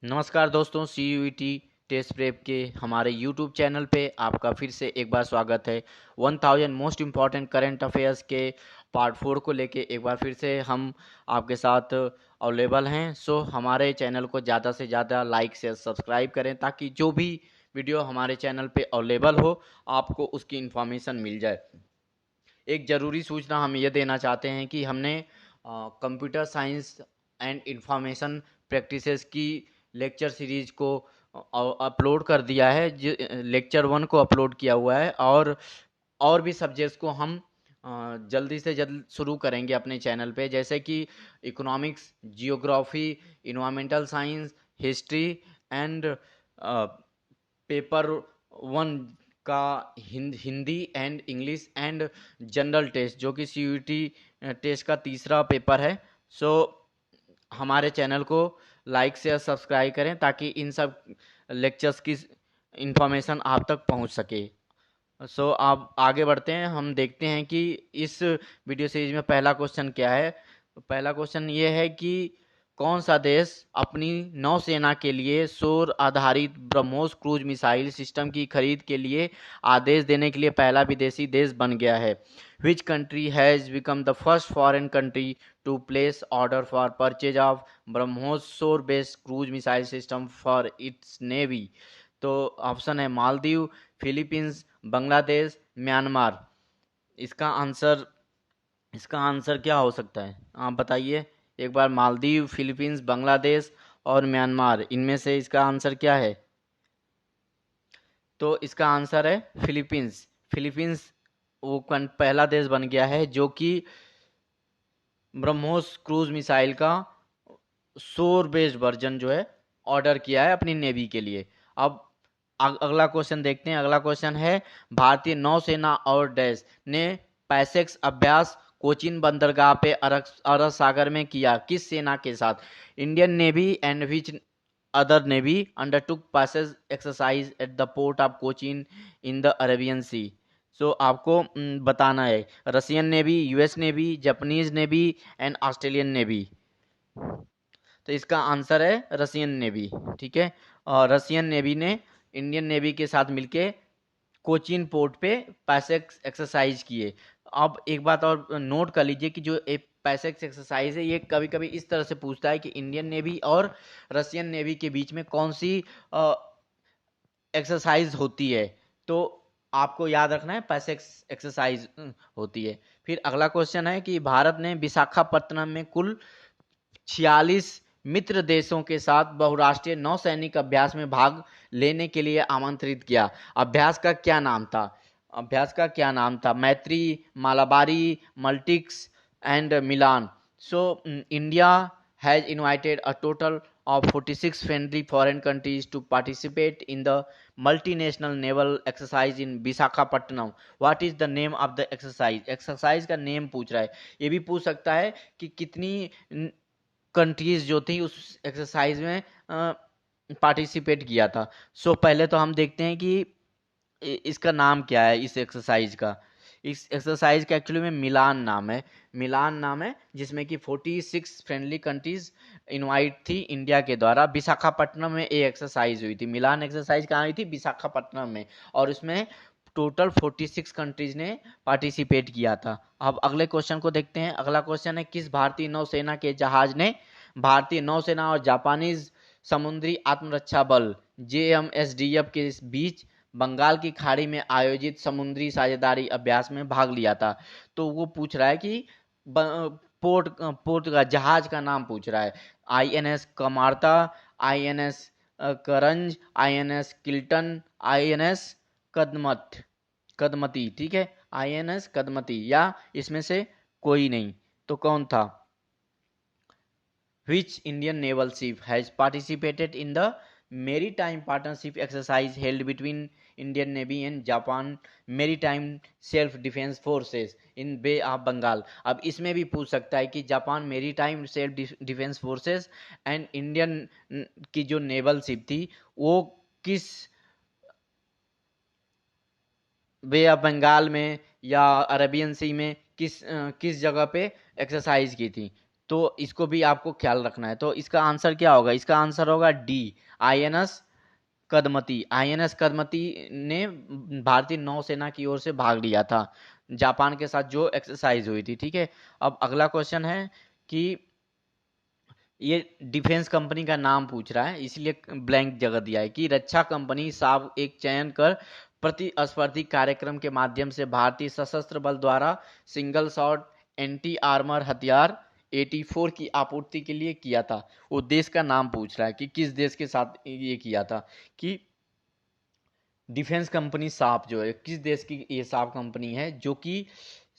नमस्कार दोस्तों, CUET test prep के हमारे यूट्यूब चैनल पे आपका फिर से एक बार स्वागत है। 1000 मोस्ट इम्पॉर्टेंट करंट अफेयर्स के पार्ट 4 को लेके एक बार फिर से हम आपके साथ अवेलेबल हैं। सो हमारे चैनल को ज़्यादा से ज़्यादा लाइक शेयर सब्सक्राइब करें ताकि जो भी वीडियो हमारे चैनल पे अवेलेबल हो आपको उसकी इन्फॉर्मेशन मिल जाए। एक ज़रूरी सूचना हम ये देना चाहते हैं कि हमने computer science and information practices की लेक्चर सीरीज को अपलोड कर दिया है। लेक्चर 1 को अपलोड किया हुआ है और भी सब्जेक्ट्स को हम जल्दी से जल्द शुरू करेंगे अपने चैनल पे, जैसे कि economics, geography, environmental science, history and paper 1 का Hindi and English and general test, जो कि CUET टेस्ट का तीसरा पेपर है। सो हमारे चैनल को लाइक शेयर सब्सक्राइब करें ताकि इन सब लेक्चर्स की इंफॉर्मेशन आप तक पहुंच सके। सो आप आगे बढ़ते हैं, हम देखते हैं कि इस वीडियो सीरीज में पहला क्वेश्चन क्या है। पहला क्वेश्चन ये है कि कौन सा देश अपनी नौसेना के लिए सौर आधारित ब्रह्मोस क्रूज मिसाइल सिस्टम की खरीद के लिए आदेश देने के लिए पहला विदेशी देश बन गया है। Which country has become the first foreign country to place order for purchase of BrahMos shore based cruise missile system for its navy. तो ऑप्शन है मालदीव, फिलीपींस, बांग्लादेश, म्यांमार। इसका आंसर इसका आंसर क्या हो सकता है, आप बताइए एक बार। मालदीव, फिलीपींस, बांग्लादेश और म्यांमार, इनमें से इसका आंसर क्या है? तो इसका आंसर है फिलीपींस। फिलीपींस वो पहला देश बन गया है जो कि ब्रह्मोस क्रूज मिसाइल का सौर बेस्ड वर्जन जो है ऑर्डर किया है अपनी नेवी के लिए। अब अगला क्वेश्चन देखते हैं। अगला क्वेश्चन है भारतीय नौसेना और डैश ने पैसेक्स अभ्यास कोचीन बंदरगाह पे अरब सागर में किया किस सेना के साथ? Indian navy and which other navy undertook passage exercise at the port of Cochin in the Arabian sea. So आपको बताना है Russian navy, US navy, Japanese navy and Australian navy. तो इसका आंसर है रशियन नेवी। ठीक है, और रशियन नेवी ने इंडियन नेवी के साथ मिलके कोचीन पोर्ट पे पैसेक्स एक्सरसाइज किए। अब एक बात और नोट कर लीजिए कि जो एक पैसेक्स एक्सरसाइज है ये कभी कभी इस तरह से पूछता है कि इंडियन नेवी और रशियन नेवी के बीच में कौन सी एक्सरसाइज होती है। तो आपको याद रखना है पैसेक्स एक्सरसाइज होती है। फिर अगला क्वेश्चन है कि भारत ने विशाखापत्तनम में कुल 46 मित्र देशों के साथ बहुराष्ट्रीय नौसैनिक अभ्यास में भाग लेने के लिए आमंत्रित किया। अभ्यास का क्या नाम था? मैत्री, मालाबारी, मल्टिक्स and Milan. So India has invited a total of 46 friendly foreign countries to participate in the multinational naval exercise in Visakhapatnam. What is the name of the exercise? Exercise का नेम पूछ रहा है। ये भी पूछ सकता है कि कितनी कंट्रीज जो थी उस एक्सरसाइज में पार्टिसिपेट किया था। सो पहले तो हम देखते हैं कि इसका नाम क्या है इस एक्सरसाइज का। इस एक्सरसाइज का एक्चुअली में मिलान नाम है जिसमें कि 46 फ्रेंडली कंट्रीज इनवाइट थी इंडिया के द्वारा। विशाखापट्टनम में ये एक्सरसाइज हुई थी। मिलान एक्सरसाइज कहाँ हुई थी? विशाखापट्टनम में। और इसमें टोटल 46 कंट्रीज ने पार्टिसिपेट किया था। अब अगले क्वेश्चन को देखते हैं। अगला क्वेश्चन है किस भारतीय नौसेना के जहाज ने भारतीय नौसेना और जापानीज समुद्री आत्मरक्षा बल JMSDF के बीच बंगाल की खाड़ी में आयोजित समुद्री साझेदारी अभ्यास में भाग लिया था? तो वो पूछ रहा है कि पोर्ट का जहाज का नाम पूछ रहा है। INS कमार्ता, INS करंज, INS किल्टन, INS कदमती। ठीक है, INS कदमती या इसमें से कोई नहीं। तो कौन था? Which Indian naval ship has participated in the maritime partnership exercise held between Indian Navy and Japan Maritime Self-Defense Forces in Bay of Bengal? अब इसमें भी पूछ सकता है कि Japan maritime self defence forces and Indian की जो naval ship थी वो किस बे ऑफ बंगाल में या अरेबियन सी में किस जगह पे एक्सरसाइज की थी। तो इसको भी आपको ख्याल रखना है। तो इसका आंसर क्या होगा? इसका आंसर होगा डी, आईएनएस कदमती। आईएनएस कदमती ने भारतीय नौसेना की ओर से भाग लिया था जापान के साथ जो एक्सरसाइज हुई थी। ठीक है, अब अगला क्वेश्चन है कि ये डिफेंस कंपनी का नाम पूछ रहा है, इसलिए ब्लैंक जगह दिया है कि रक्षा कंपनी साब एक चयन कर प्रतिस्पर्धी कार्यक्रम के माध्यम से भारतीय सशस्त्र बल द्वारा सिंगल शॉट एंटी आर्मर हथियार 84 की आपूर्ति के लिए किया था। वो देश का नाम पूछ रहा है कि किस देश के साथ ये किया था, कि डिफेंस कंपनी साप जो है किस देश की ये साप कंपनी है जो कि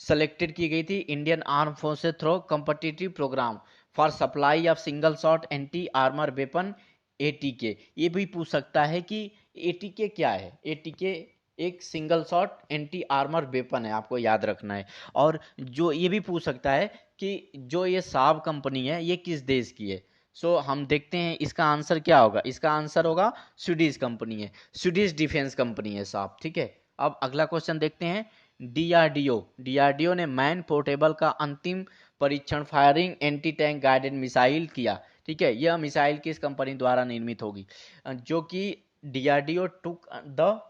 सेलेक्टेड की गई थी Indian arm forces through competitive program for supply of single shot anti armour weapon ATK. ये भी पूछ सकता है कि एटीके क्या है। एटीके एक single shot anti armour weapon है, आपको याद रखना है। और जो ये भी पूछ सकता है कि जो ये साब कंपनी है ये किस देश की है। सो हम देखते हैं इसका आंसर क्या होगा। इसका आंसर होगा स्वीडिश कंपनी है, स्वीडिश डिफेंस कंपनी है साहब। ठीक है, अब अगला क्वेश्चन देखते हैं। डीआरडीओ, डीआरडीओ ने मैन पोर्टेबल का अंतिम परीक्षण firing anti tank guided missile किया। ठीक है, यह मिसाइल किस कंपनी द्वारा निर्मित होगी? जो कि DRDO took the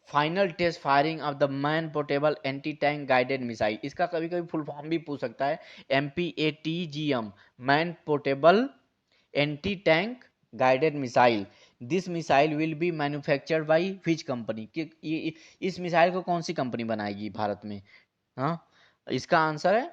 final test firing of the man portable anti tank guided missile. इसका कभी कभी फुल फॉर्म भी पूछ सकता है, MPATGM, man portable anti tank guided missile. This missile will be manufactured by which company? कि इस missile को कौन सी कंपनी बनाएगी भारत में? हाँ, इसका आंसर है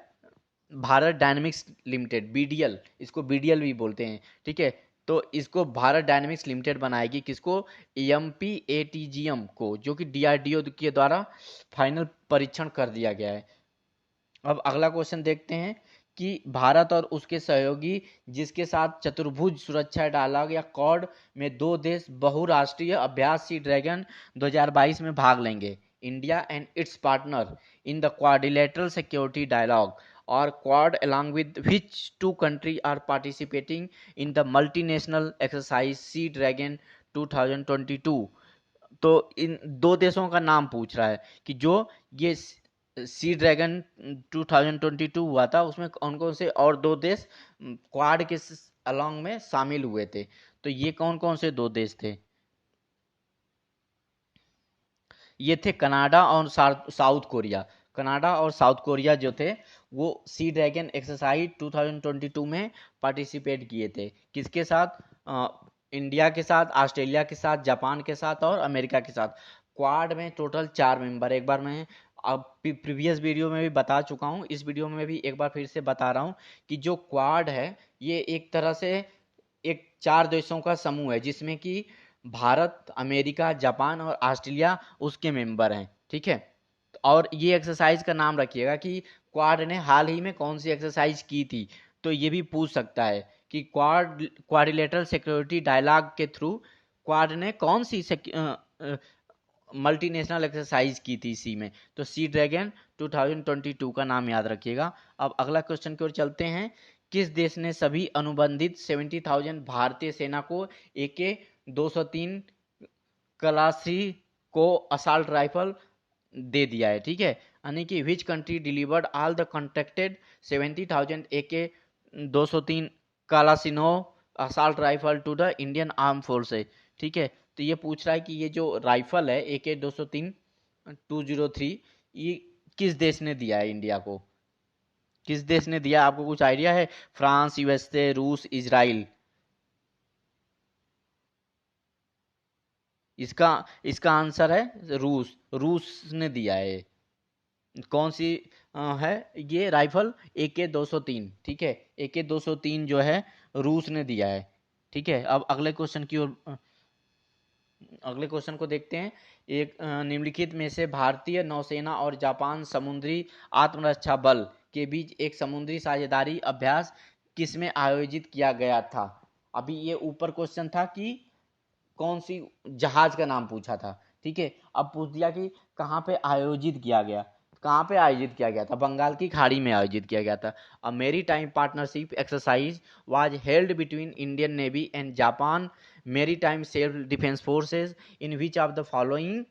भारत डायनेमिक्स लिमिटेड, BDL, इसको BDL भी बोलते हैं। ठीक है, तो इसको भारत डायनेमिक्स लिमिटेड बनाएगी। किसको? MPATGM को, जो कि DRDO के द्वारा फाइनल परीक्षण कर दिया गया है। अब अगला क्वेश्चन देखते हैं कि भारत और उसके सहयोगी जिसके साथ चतुर्भुज सुरक्षा डायलॉग या क्वाड में दो देश बहुराष्ट्रीय अभ्यास सी ड्रैगन 2022 में भाग लेंगे। India and its partner in the quadrilateral security dialogue और Quad along with which two countries are participating in the multinational exercise Sea Dragon 2022। तो इन दो देशों का नाम पूछ रहा है कि जो ये सी ड्रैगन 2022 हुआ था उसमें कौन कौन से और दो देश क्वाड के अलॉन्ग में शामिल हुए थे। तो ये कौन कौन से दो देश थे? ये थे कनाडा और साउथ कोरिया। कनाडा और साउथ कोरिया जो थे वो सी ड्रैगन एक्सरसाइज 2022 में पार्टिसिपेट किए थे। किसके साथ? इंडिया के साथ, ऑस्ट्रेलिया के साथ, जापान के साथ और अमेरिका के साथ। क्वाड में टोटल 4 मेंबर। एक बार मैं अब प्रीवियस वीडियो में भी बता चुका हूँ, इस वीडियो में भी एक बार फिर से बता रहा हूँ कि जो क्वाड है ये एक तरह से एक 4 देशों का समूह है जिसमें कि भारत, अमेरिका, जापान और ऑस्ट्रेलिया उसके मेंबर हैं। ठीक है, और ये एक्सरसाइज का नाम रखिएगा कि क्वाड ने हाल ही में कौन सी एक्सरसाइज की थी। तो ये भी पूछ सकता है कि क्वाड्रिलेटरल सिक्योरिटी डायलॉग के थ्रू क्वाड ने कौन सी मल्टीनेशनल एक्सरसाइज की थी इसी में। तो सी ड्रैगन 2022 का नाम याद रखिएगा। अब अगला क्वेश्चन की ओर चलते हैं। किस देश ने सभी अनुबंधित 70,000 भारतीय सेना को AK-203 कलासी को असॉल्ट राइफल दे दिया है? ठीक है, यानी कि which country delivered all the contracted 70,000 AK-203 Kalashnikov assault rifle to the Indian arm forces. ठीक है, तो ये पूछ रहा है कि ये जो राइफल है AK-203 203 ये किस देश ने दिया है इंडिया को? किस देश ने दिया, आपको कुछ आइडिया है? फ्रांस, USA, रूस, इजराइल? इसका इसका आंसर है रूस। रूस ने दिया है। कौन सी है ये राइफल? AK-203। ठीक है, AK-203 जो है रूस ने दिया है। ठीक है, अब अगले क्वेश्चन की ओर अगले क्वेश्चन को देखते हैं। एक निम्नलिखित में से भारतीय नौसेना और जापान समुद्री आत्मरक्षा बल के बीच एक समुद्री साझेदारी अभ्यास किसमें आयोजित किया गया था? अभी ये ऊपर क्वेश्चन था कि कौन सी जहाज का नाम पूछा था। ठीक है, अब पूछ दिया कि कहाँ पे आयोजित किया गया। कहाँ पे आयोजित किया गया था? बंगाल की खाड़ी में आयोजित किया गया था। A maritime partnership exercise was held between Indian navy and Japan maritime self defence forces in which of the following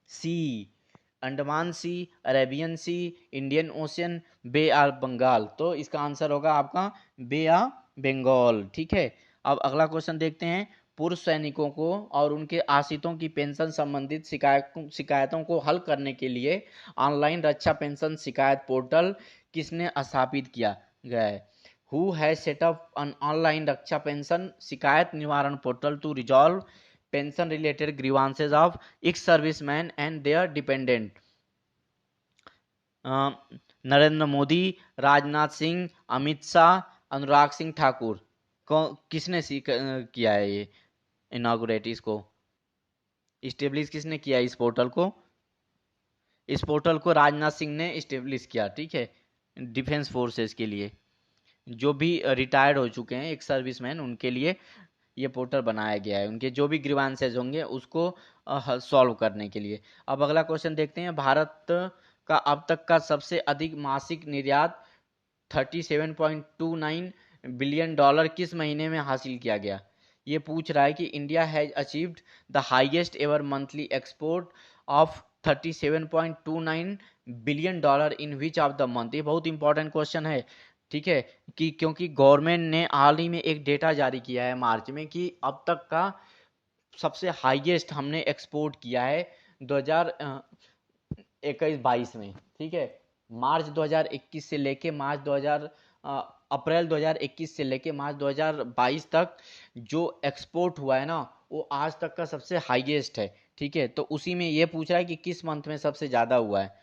sea Andaman sea, Arabian sea, Indian ocean, bay of Bengal. तो इसका आंसर होगा आपका बे of Bengal. ठीक है, अब अगला question देखते हैं। पूर्व सैनिकों को और उनके आश्रितों की पेंशन संबंधित शिकायतों को हल करने के लिए ऑनलाइन रक्षा पेंशन शिकायत पोर्टल किसने स्थापित किया गया है? Who has set up an online Raksha pension Shikayat Nivaran portal to resolve pension related grievances of ex serviceman and their dependent? Narendra Modi, Rajnath Singh, Amit Shah, Anurag Singh Thakur. किसने किया है ये इनॉग्रेट, इसको इस्टेब्लिश किसने किया इस पोर्टल को? इस पोर्टल को राजनाथ सिंह ने इस्टेब्लिश किया। ठीक है, डिफेंस फोर्सेस के लिए, जो भी रिटायर्ड हो चुके हैं एक सर्विसमैन, उनके लिए ये पोर्टल बनाया गया है, उनके जो भी ग्रीवांसेज होंगे उसको सॉल्व करने के लिए। अब अगला क्वेश्चन देखते हैं। भारत का अब तक का सबसे अधिक मासिक निर्यात 37.29 बिलियन डॉलर किस महीने में हासिल किया गया? ये पूछ रहा है कि India has achieved the highest ever monthly export of 37.29 billion dollar in which of the month. ये बहुत इंपॉर्टेंट क्वेश्चन है। ठीक है, कि क्योंकि गवर्नमेंट ने हाल ही में एक डेटा जारी किया है मार्च में कि अब तक का सबसे हाईएस्ट हमने एक्सपोर्ट किया है 2021-22 में। ठीक है, मार्च 2021 से लेके अप्रैल 2021 से लेके मार्च 2022 तक जो एक्सपोर्ट हुआ है ना, वो आज तक का सबसे हाईएस्ट है। ठीक है, तो उसी में ये पूछ रहा है कि किस मंथ में सबसे ज़्यादा हुआ है।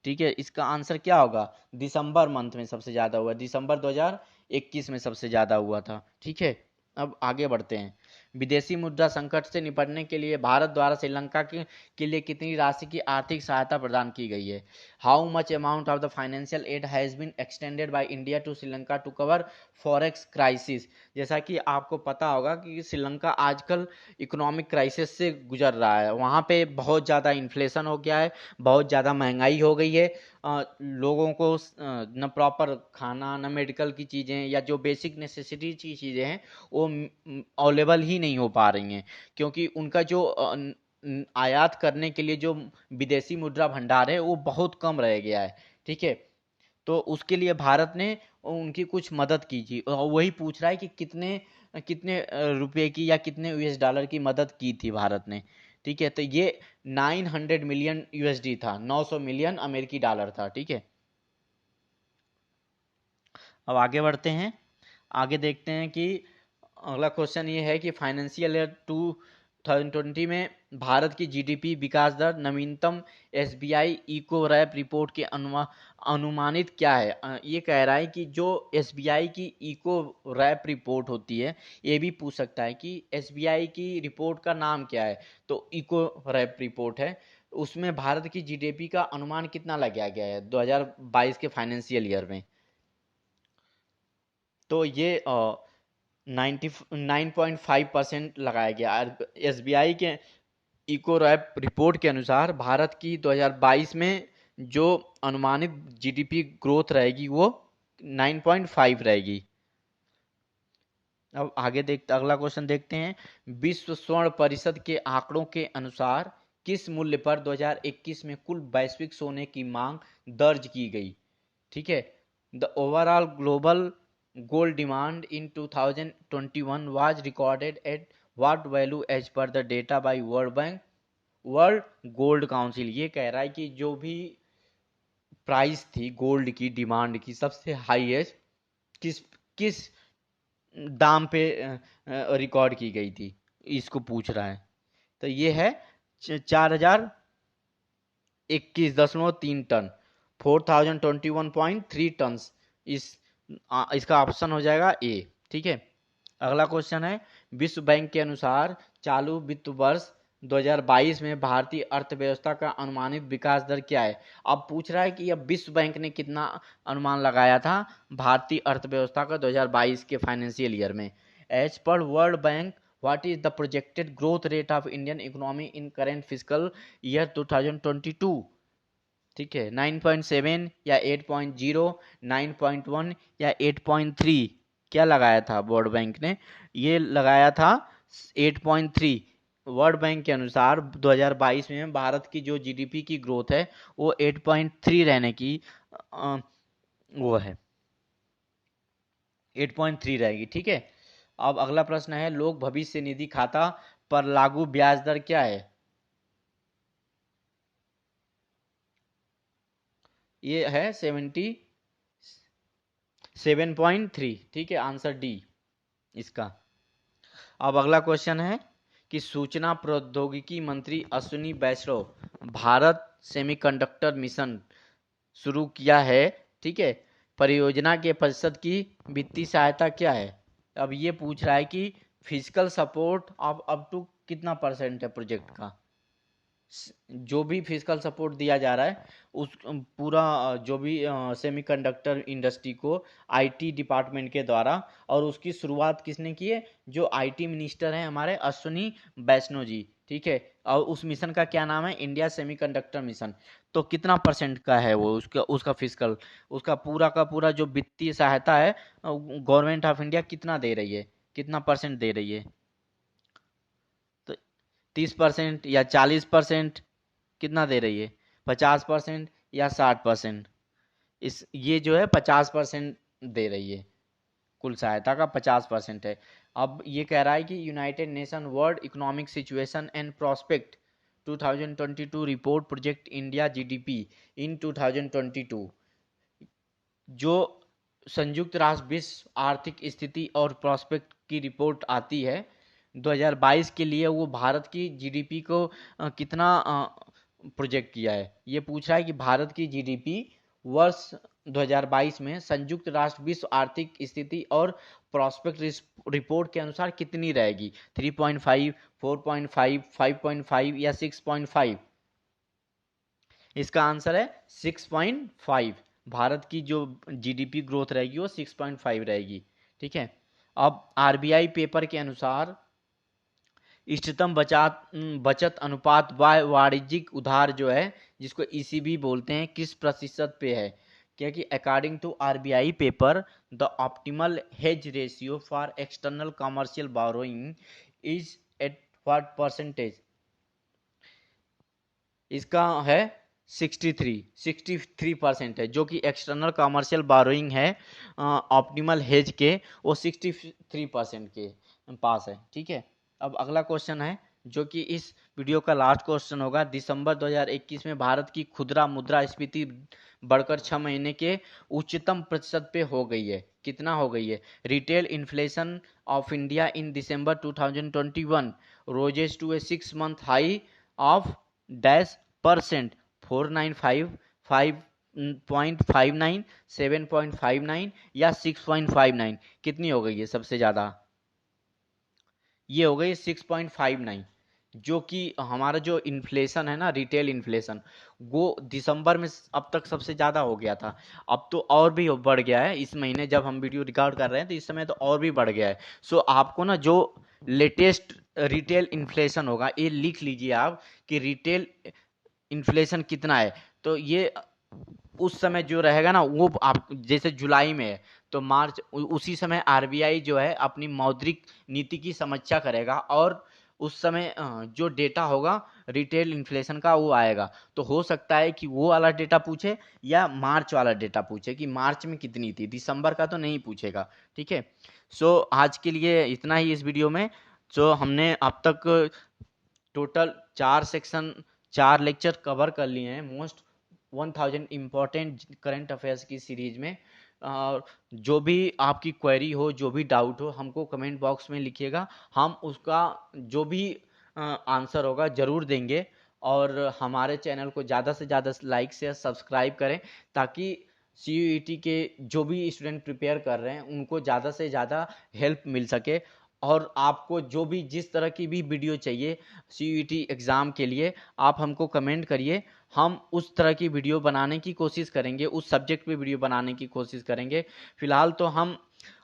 ठीक है, इसका आंसर क्या होगा? दिसंबर मंथ में सबसे ज़्यादा हुआ, दिसंबर 2021 में सबसे ज़्यादा हुआ था। ठीक है, अब आगे बढ़ते हैं। विदेशी मुद्रा संकट से निपटने के लिए भारत द्वारा श्रीलंका के लिए कितनी राशि की आर्थिक सहायता प्रदान की गई है? How much amount of the financial aid has been extended by India to Sri Lanka to cover forex crisis? जैसा कि आपको पता होगा कि श्रीलंका आजकल इकोनॉमिक क्राइसिस से गुजर रहा है, वहाँ पे बहुत ज़्यादा इन्फ्लेशन हो गया है, बहुत ज़्यादा महंगाई हो गई है, लोगों को न प्रॉपर खाना, न मेडिकल की चीज़ें, या जो बेसिक नेसेसिटी की चीज़ें हैं वो अवेलेबल ही नहीं हो पा रही हैं, क्योंकि उनका जो आयात करने के लिए जो विदेशी मुद्रा भंडार है वो बहुत कम रह गया है। ठीक है, तो उसके लिए भारत ने उनकी कुछ मदद की थी, और वही पूछ रहा है कि कितने कितने रुपए की या कितने यूएस डॉलर की मदद की थी भारत ने। ठीक है, तो ये 900 मिलियन यूएसडी था, 900 मिलियन अमेरिकी डॉलर था। ठीक है, अब आगे बढ़ते हैं। आगे देखते हैं कि अगला क्वेश्चन ये है कि फाइनेंशियल ईयर 2020 में भारत की जीडीपी विकास दर नवीनतम एसबीआई इको रैप रिपोर्ट के अनुमानित क्या है? ये कह रहा है कि जो एसबीआई की इको रैप रिपोर्ट होती है, ये भी पूछ सकता है कि एसबीआई की रिपोर्ट का नाम क्या है। तो इको रैप रिपोर्ट है, उसमें भारत की जीडीपी का अनुमान कितना लगाया गया है 2022 के फाइनेंशियल ईयर में? तो ये 9.5% लगाया गया। एसबीआई के इको रैप रिपोर्ट के अनुसार भारत की 2022 में जो अनुमानित जीडीपी ग्रोथ रहेगी वो 9.5 रहेगी। अब अगला क्वेश्चन देखते हैं। विश्व स्वर्ण परिषद के आंकड़ों के अनुसार किस मूल्य पर 2021 में कुल वैश्विक सोने की मांग दर्ज की गई? ठीक है, the overall global gold demand in 2021 was recorded at what value as per the data by World Bank? World gold council ये कह रहा है कि जो भी प्राइस थी गोल्ड की, डिमांड की सबसे हाईएस्ट किस किस दाम पे रिकॉर्ड की गई थी, इसको पूछ रहा है। तो ये है 4021.3 टन, 4021.3 टन। इसका ऑप्शन हो जाएगा ए। ठीक है, अगला क्वेश्चन है। विश्व बैंक के अनुसार चालू वित्त वर्ष 2022 में भारतीय अर्थव्यवस्था का अनुमानित विकास दर क्या है? अब पूछ रहा है कि अब विश्व बैंक ने कितना अनुमान लगाया था भारतीय अर्थव्यवस्था का 2022 के फाइनेंशियल ईयर में? As per World Bank, what is the projected growth rate of Indian economy in current physical year 2022? ठीक है, 9.7 या 8.0, 9.1 या 8.3? क्या लगाया था वर्ल्ड बैंक ने? ये लगाया था 8.3। वर्ल्ड बैंक के अनुसार 2022 में भारत की जो जीडीपी की ग्रोथ है वो 8.3 रहने की वो है 8.3 रहेगी। ठीक है। अब अगला प्रश्न है, लोक भविष्य निधि खाता पर लागू ब्याज दर क्या है? ये है 77.3। ठीक है, आंसर डी इसका। अब अगला क्वेश्चन है कि सूचना प्रौद्योगिकी मंत्री अश्विनी वैष्णव भारत सेमीकंडक्टर मिशन शुरू किया है। ठीक है। परियोजना के प्रतिशत की वित्तीय सहायता क्या है? अब ये पूछ रहा है कि physical support of up to कितना परसेंट है प्रोजेक्ट का। जो भी फिजिकल सपोर्ट दिया जा रहा है उस पूरा जो भी सेमीकंडक्टर इंडस्ट्री को आईटी डिपार्टमेंट के द्वारा, और उसकी शुरुआत किसने की है? जो आईटी मिनिस्टर हैं हमारे अश्विनी वैष्णव जी। ठीक है। और उस मिशन का क्या नाम है? India semiconductor mission. तो कितना परसेंट का है वो उसका उसका फिजिकल, उसका पूरा का पूरा जो वित्तीय सहायता है गवर्नमेंट ऑफ इंडिया कितना दे रही है, कितना परसेंट दे रही है? तो 30% या 40%, कितना दे रही है? 50% या 60%? इस ये जो है 50% दे रही है, कुल सहायता का 50% है। अब ये कह रहा है कि United nation world economic situation and prospect 2022 report project India GDP in 2022, जो संयुक्त राष्ट्र विश्व आर्थिक स्थिति और प्रोस्पेक्ट की रिपोर्ट आती है 2022 के लिए, वो भारत की जीडीपी को कितना प्रोजेक्ट किया है। ये पूछ रहा है कि भारत की जीडीपी वर्ष 2022 में संयुक्त राष्ट्र विश्व आर्थिक स्थिति और प्रोस्पेक्ट रिपोर्ट के अनुसार कितनी रहेगी? 3.5, 4.5, 5.5 या 6.5? इसका आंसर है 6.5। भारत की जो जीडीपी ग्रोथ रहेगी वो 6.5 रहेगी। ठीक है। अब आरबीआई पेपर के अनुसार इष्टतम बचत अनुपात वाणिज्यिक उधार जो है, जिसको ईसीबी बोलते हैं, किस प्रतिशत पे है? क्योंकि according to RBI paper the optimal hedge ratio for external commercial borrowing is at what percentage? इसका है 63% है, जो कि एक्सटर्नल कमर्शियल बोरोइंग है ऑप्टिमल हेज के, वो 63% के पास है। ठीक है। अब अगला क्वेश्चन है जो कि इस वीडियो का लास्ट क्वेश्चन होगा। दिसंबर 2021 में भारत की खुदरा मुद्रास्फीति बढ़कर 6 महीने के उच्चतम प्रतिशत पे हो गई है। कितना हो गई है? Retail inflation of India in December 2021 rose to a 6 month high of dash percent, 495, 5.59, 7.59 या 6.59? कितनी हो गई है सबसे ज्यादा? ये हो गई 6.59, जो कि हमारा जो इन्फ्लेशन है ना, रिटेल इन्फ्लेशन, वो दिसंबर में अब तक सबसे ज्यादा हो गया था। अब तो और भी बढ़ गया है इस महीने, जब हम वीडियो रिकॉर्ड कर रहे हैं तो इस समय तो और भी बढ़ गया है। सो आपको ना जो लेटेस्ट रिटेल इन्फ्लेशन होगा ये लिख लीजिए आप, कि रिटेल इन्फ्लेशन कितना है। तो ये उस समय जो रहेगा ना, वो आप जैसे जुलाई में है तो मार्च उसी समय आरबीआई जो है अपनी मौद्रिक नीति की समीक्षा करेगा, और उस समय जो डेटा होगा रिटेल इन्फ्लेशन का वो आएगा। तो हो सकता है कि वो वाला डेटा पूछे या मार्च वाला डेटा पूछे कि मार्च में कितनी थी, दिसंबर का तो नहीं पूछेगा। ठीक है। सो आज के लिए इतना ही इस वीडियो में। सो हमने अब तक टोटल 4 सेक्शन, 4 लेक्चर कवर कर लिए हैं मोस्ट 1000 इम्पोर्टेंट करंट अफेयर्स की सीरीज में। और जो भी आपकी क्वेरी हो, जो भी डाउट हो, हमको कमेंट बॉक्स में लिखिएगा, हम उसका जो भी आंसर होगा ज़रूर देंगे। और हमारे चैनल को ज़्यादा से ज़्यादा लाइक से सब्सक्राइब करें, ताकि सीयूईटी के जो भी स्टूडेंट प्रिपेयर कर रहे हैं उनको ज़्यादा से ज़्यादा हेल्प मिल सके। और आपको जो भी जिस तरह की भी वीडियो चाहिए सीयूईटी एग्ज़ाम के लिए, आप हमको कमेंट करिए, हम उस तरह की वीडियो बनाने की कोशिश करेंगे, उस सब्जेक्ट पे वीडियो बनाने की कोशिश करेंगे। फिलहाल तो हम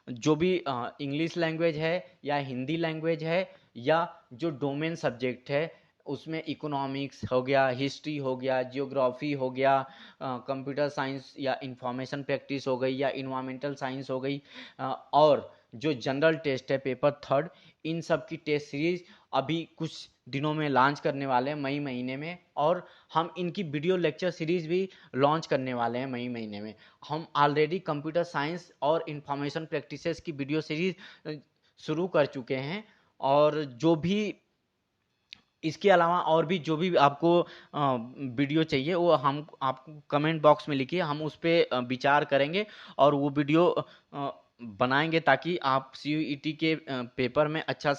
जो भी इंग्लिश लैंग्वेज है या हिंदी लैंग्वेज है, या जो डोमेन सब्जेक्ट है उसमें इकोनॉमिक्स हो गया, हिस्ट्री हो गया, जियोग्राफी हो गया, कंप्यूटर साइंस या इंफॉर्मेशन प्रैक्टिस हो गई, या इन्वायरमेंटल साइंस हो गई, और जो जनरल टेस्ट है पेपर थर्ड, इन सब की टेस्ट सीरीज अभी कुछ दिनों में लॉन्च करने वाले हैं मई महीने में, और हम इनकी वीडियो लेक्चर सीरीज भी लॉन्च करने वाले हैं मई महीने में। हम ऑलरेडी कंप्यूटर साइंस और इंफॉर्मेशन प्रैक्टिसेस की वीडियो सीरीज शुरू कर चुके हैं, और जो भी इसके अलावा और भी जो भी आपको वीडियो चाहिए वो हम आपको कमेंट बॉक्स में लिखिए, हम उस पर विचार करेंगे और वो वीडियो बनाएंगे ताकि आप CUET के पेपर में अच्छा से